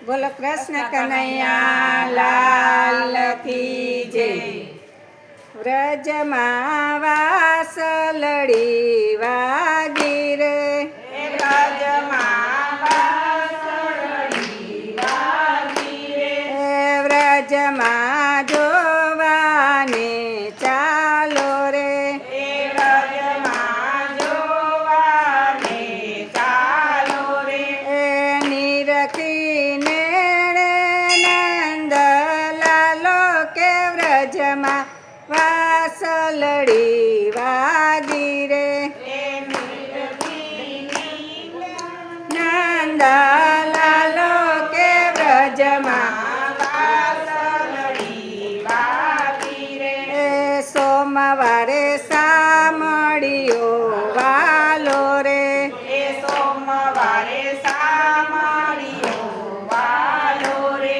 બોલો કૃષ્ણ કનૈયા લાલ કી જય। વ્રજમાં વાસલડી વાગી રે, વ્રજમાં વાસલડી વાગી રે, વ્રજમાં જોવાને ચાલો રે, વ્રજમાં જોવાને ચાલો રે, નિરખીને નંદ લાલો કે વ્રજમાં વાસલડી વાગી રે, નંદ લાલો કે વ્રજમાં વાસલડી વાગી રે, સોમવારે સામળિયો વાલો રે, સોમવારે સામળિયો વાલો રે,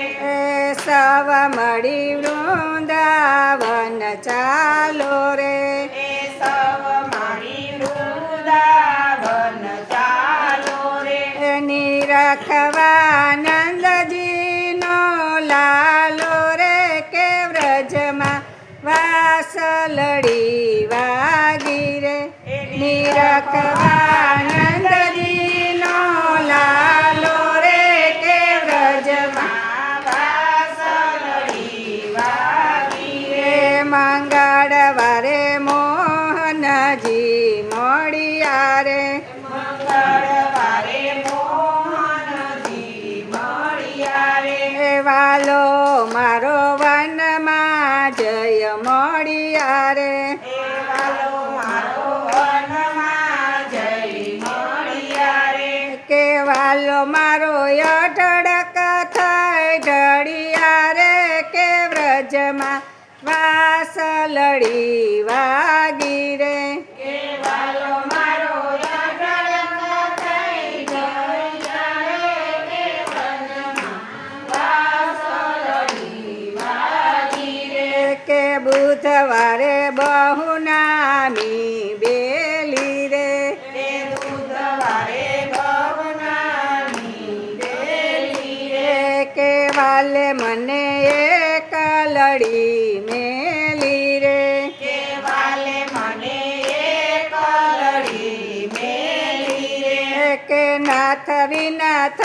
સવ મળી વૃંદાવન ચાલો રે, સવ મારી વૃંદાવન ચાલો રે, નિરખવા નંદજીનો લાલો રે કે વ્રજમાં વાસલડી વાગી રે, નિરખવા નંદજીનો લાલો રે કે વ્રજમાં વાસલડી વાગી રે, મંગળવારે મોહનજી મળ્યા રે, મંગળવારે મોહનજી મળ્યા રે, વાલો મારો વનમાં જય મળ્યા રે, વાલો મારો વનમાં જઈ મળ્યા રે, કે વાલો મારો અઢળક થઈ ઢળિયા રે કે વ્રજમાં વાસલડી વાગી રે, વાલો મારો અઢળક થઈ ઢળિયા રે, કે વનમાં વાસલડી વાગી રે, કે બુધવારે બહુનામી બેલી રે, બુધવારે ભવનાની બેલી રે, કે વાલે મને એક લડી મેલી રે, કે વાલે મને એક લડી મેલી રે, કે નાથ વિનાથ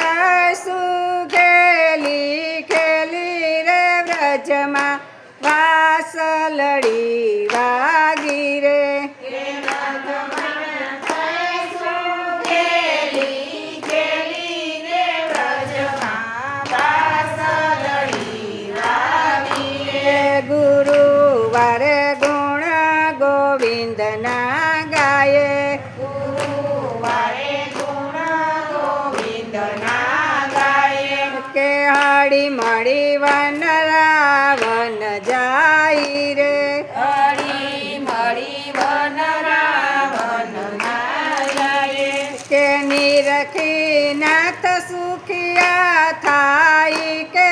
સુગેલી ખેલી રે વ્રજમાં વાસલડી વાગી રે, ગુરુવારે ગુણ ગોવિંદના ગાયે, કે હળી મળી વન રાવન જાય રે, કે નિરખી નાથ સુખિયા થાય કે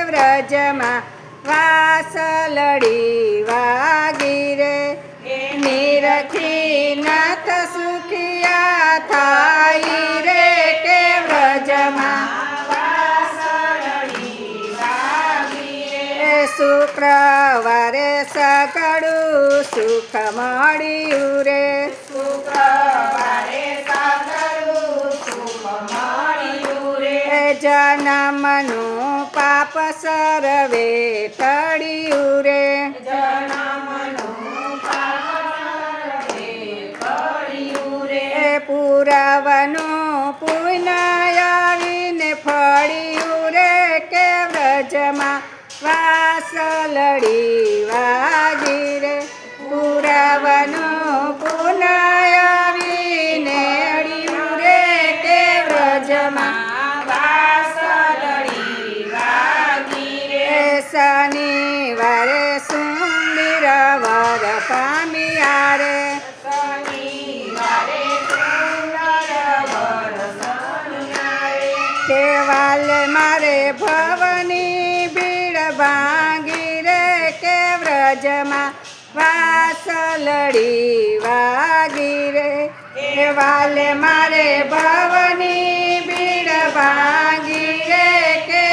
વ્રજમાં વાસલડી વાગી રે, નિરખી નાથ સુખિયા થાય રે કે વ્રજમાં શુક્રવારે સકળું સુખ મળ્યું રે, જન્મનું પાપ સરવે ટળ્યું રે, પુરાવાનું પુણ્ય આવીને ફળ્યું રે કે વ્રજમાં વાસલડી વાગી રે, પુરાવાનું પુણ્ય આવીને અડ્યું રે કે વ્રજમાં શનિવારે સુંદર વર પામ્યા રે, કે વાલે મારે ભવની ભીડ ભાંગી રે કે વ્રજમાં વાસલડી વાગી રે, કે વાલે મારે ભવની ભીડ ભાંગી રે કે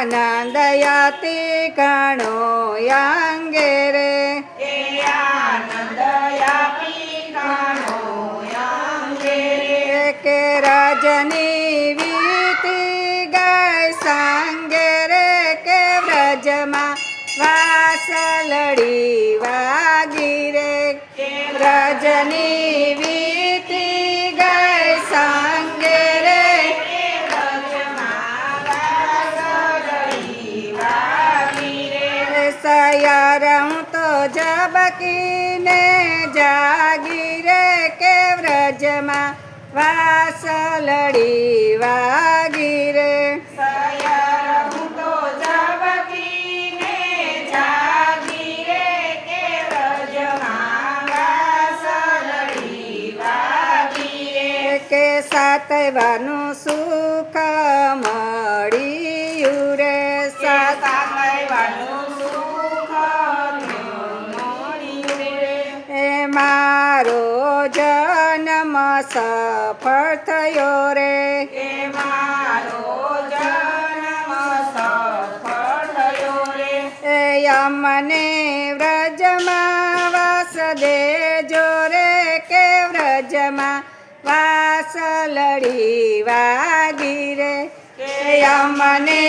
આનંદ યતિ ઘણો અંગે રે એ આનંદ આપી ઘણો અંગે રે કે રજની વીતી ગઈ સંગે રે કે વ્રજમાં વાસલડી વાગી રે રજની વીતી ગઈ સંગે રે સયાર હું તો ઝબકીને જાગી રે કે વ્રજમાં વાસલડી વાગી રે કે સાતવાનું સુખ મળ્યું રે એ મારો જન્મ સફળ થયો રે એ અમને વ્રજમાં વાસ દેજો રે કે વ્રજમાં વાસલડી વાગી રે અમને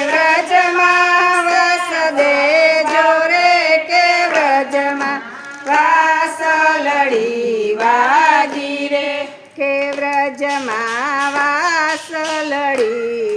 વ્રજમાં વાસ દેજો રે કે વ્રજમાં વાસલડી વાગી રે કે વ્રજમાં વાસલડી